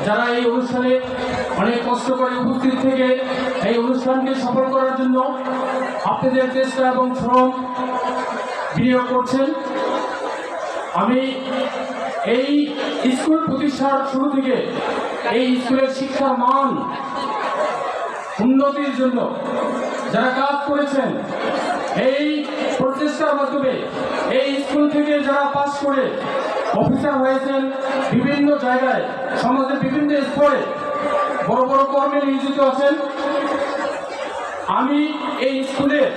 যারা এই অনুষ্ঠানে অনেক কষ্ট করে উপস্থিত থেকে এই অনুষ্ঠানকে সফল করার জন্য আপনাদের চেষ্টা এবং শ্রম বিনিয়োগ করছেন। আমি এই স্কুল প্রতিষ্ঠার শুরু থেকে এই স্কুলের শিক্ষার মান উন্নতির জন্য যারা কাজ করেছেন, এই প্রচেষ্টার মাধ্যমে এই স্কুল থেকে যারা পাস করে অফিসার হয়েছেন, বিভিন্ন জায়গায় সমাজের বিভিন্ন স্তরে বড় বড় কর্মে নিয়োজিত আছেন। আমি এই স্কুলের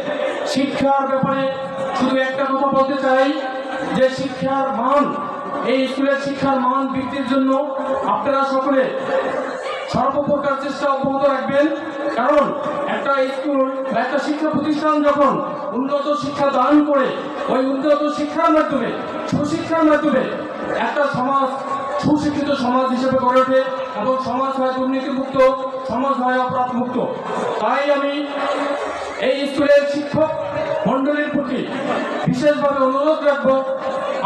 শিক্ষার ব্যাপারে শুধু একটা কথা বলতে চাই যে শিক্ষার মান, এই স্কুলের শিক্ষার মান বৃদ্ধির জন্য আপনারা সকলে সর্বপ্রকার চেষ্টা অব্যাহত রাখবেন। কারণ একটা স্কুল বা একটা শিক্ষা প্রতিষ্ঠান যখন উন্নত শিক্ষা দান করে, ওই উন্নত শিক্ষার মাধ্যমে, সুশিক্ষার মাধ্যমে একটা সমাজ সুশিক্ষিত সমাজ হিসেবে গড়ে ওঠে এবং সমাজ হয় দুর্নীতিমুক্ত, সমাজ হয় অপরাধমুক্ত। তাই আমি এই স্কুলের শিক্ষক মণ্ডলীর প্রতি বিশেষভাবে অনুরোধ রাখবো,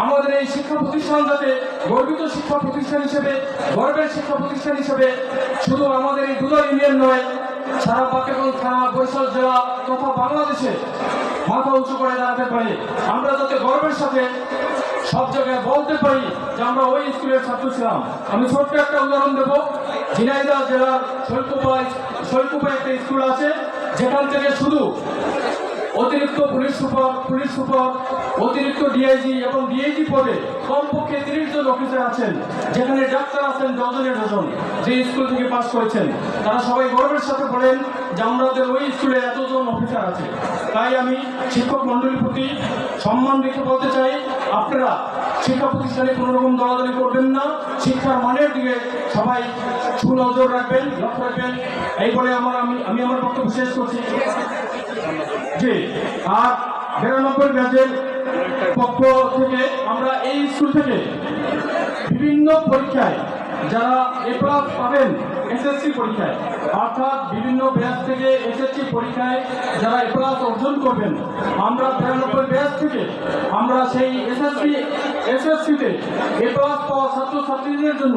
আমাদের এই শিক্ষা প্রতিষ্ঠান যাতে গর্বিত শিক্ষা প্রতিষ্ঠান হিসেবে, গর্বের শিক্ষা প্রতিষ্ঠান হিসেবে শুধু আমাদের এই দুদা ইউনিয়ন নয়, সারা বাকেরগঞ্জ থানা, বরিশাল জেলা তথা বাংলাদেশে মাথা উঁচু করে দাঁড়াতে পারি। আমরা যাতে গর্বের সাথে সব জায়গায় বলতে পারি যে আমরা ওই স্কুলের ছাত্র ছিলাম। আমি ছোট্ট একটা উদাহরণ দেব। ঝিনাইদহ জেলার শৈলকুপায় একটা স্কুল আছে, যেখান থেকে শুধু অতিরিক্ত পুলিশ সুপার, অতিরিক্ত ডিআইজি এবং ডিআইজি পদে কমপক্ষে 30 জন অফিসার আছেন, যেখানে ডাক্তার আছেন ডজনের ডজন, যে স্কুল থেকে পাস করেছেন। তারা সবাই গর্বের সাথে বলেন যে আমাদের ওই স্কুলে এতজন অফিসার আছে। তাই আমি শিক্ষক মণ্ডলীর প্রতি সম্মান রেখে বলতে চাই, আপনারা শিক্ষা প্রতিষ্ঠানে কোনো রকম দলাদলি করবেন না, শিক্ষার মানের দিকে সবাই সুনজর রাখবেন, লক্ষ্য রাখবেন। এই বলে আমি আমার বক্তব্য শেষ করছি। জি, আর 92 ব্যাচের পক্ষ থেকে আমরা এই স্কুল থেকে বিভিন্ন পরীক্ষায় যারা A+ পাবেন, এসএসসি পরীক্ষায়, অর্থাৎ বিভিন্ন ব্যাচ থেকে এসএসসি পরীক্ষায় যারা A+ অর্জন করবেন, আমরা 92 ব্যাচ থেকে আমরা সেই এসএসসিতে A+ পাওয়া ছাত্রছাত্রীদের জন্য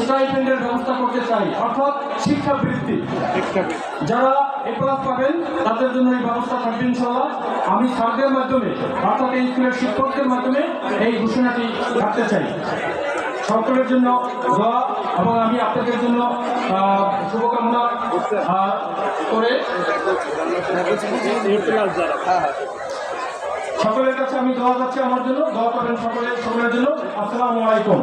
স্টাইপেন্ডের ব্যবস্থা করতে চাই, অর্থাৎ শিক্ষাবৃত্তি। যারা A+ পাবেন তাদের জন্য এই ব্যবস্থা থাকবে ইনশাআল্লাহ। আমি স্যারদের মাধ্যমে, অর্থাৎ এই স্কুলের শিক্ষকদের মাধ্যমে এই ঘোষণাটি রাখতে চাই। সকলের জন্য দোয়া এবং আমি আপনাদের জন্য শুভকামনা করে সকলের কাছে আমি দোয়া চাচ্ছি আমার জন্য, দোয়া করেন সকলের জন্য। আসসালামু আলাইকুম।